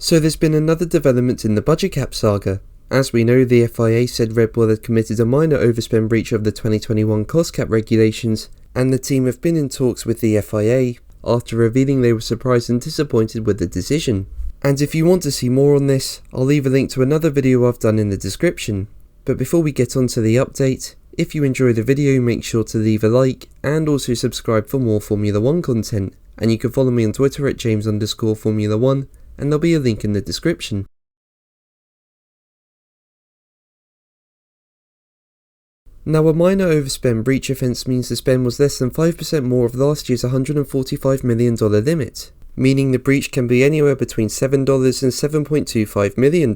So there's been another development in the budget cap saga. As we know, the FIA said Red Bull had committed a minor overspend breach of the 2021 cost cap regulations, and the team have been in talks with the FIA after revealing they were surprised and disappointed with the decision. And if you want to see more on this, I'll leave a link to another video I've done in the description. But before we get on to the update, if you enjoy the video, make sure to leave a like and also subscribe for more Formula 1 content. And you can follow me on Twitter at James_Formula1, and there'll be a link in the description. Now, a minor overspend breach offence means the spend was less than 5% more of last year's $145 million limit, meaning the breach can be anywhere between $7 and $7.25 million.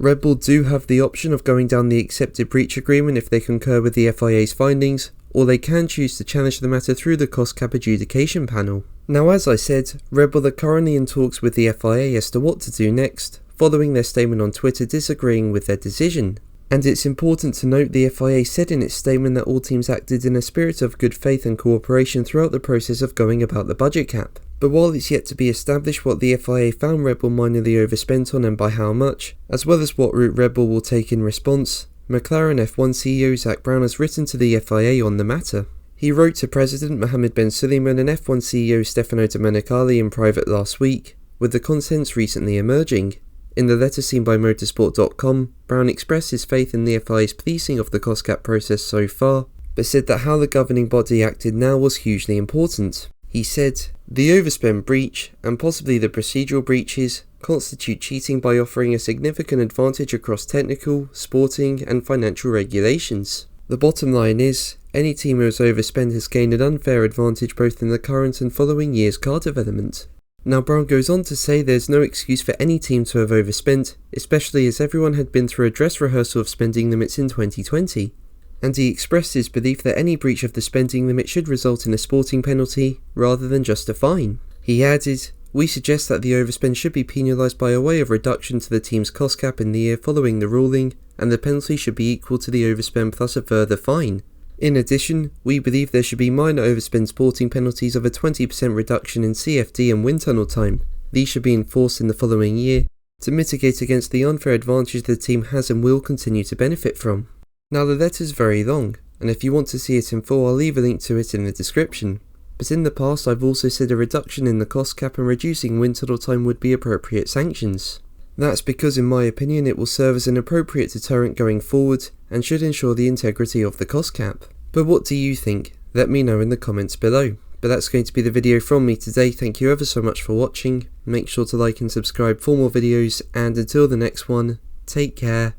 Red Bull do have the option of going down the accepted breach agreement if they concur with the FIA's findings, or they can choose to challenge the matter through the cost cap adjudication panel. Now, as I said, Red Bull are currently in talks with the FIA as to what to do next, following their statement on Twitter disagreeing with their decision. And it's important to note the FIA said in its statement that all teams acted in a spirit of good faith and cooperation throughout the process of going about the budget cap. But while it's yet to be established what the FIA found Red Bull minorly overspent on and by how much, as well as what route Red Bull will take in response, McLaren F1 CEO Zak Brown has written to the FIA on the matter. He wrote to President Mohammed Ben Sulayem and F1 CEO Stefano Domenicali in private last week, with the contents recently emerging. In the letter seen by motorsport.com, Brown expressed his faith in the FIA's policing of the cost cap process so far, but said that how the governing body acted now was hugely important. He said, "The overspend breach, and possibly the procedural breaches, constitute cheating by offering a significant advantage across technical, sporting, and financial regulations. The bottom line is, any team who has overspent has gained an unfair advantage both in the current and following year's car development." Now, Brown goes on to say there's no excuse for any team to have overspent, especially as everyone had been through a dress rehearsal of spending limits in 2020. And he expressed his belief that any breach of the spending limit should result in a sporting penalty, rather than just a fine. He added, "We suggest that the overspend should be penalised by a way of reduction to the team's cost cap in the year following the ruling, and the penalty should be equal to the overspend plus a further fine. In addition, we believe there should be minor overspend sporting penalties of a 20% reduction in CFD and wind tunnel time. These should be enforced in the following year to mitigate against the unfair advantage the team has and will continue to benefit from." Now, the letter's very long, and if you want to see it in full, I'll leave a link to it in the description. But in the past, I've also said a reduction in the cost cap and reducing wind tunnel time would be appropriate sanctions. That's because, in my opinion, it will serve as an appropriate deterrent going forward and should ensure the integrity of the cost cap. But what do you think? Let me know in the comments below. But that's going to be the video from me today. Thank you ever so much for watching. Make sure to like and subscribe for more videos, and until the next one, take care.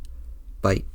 Bye.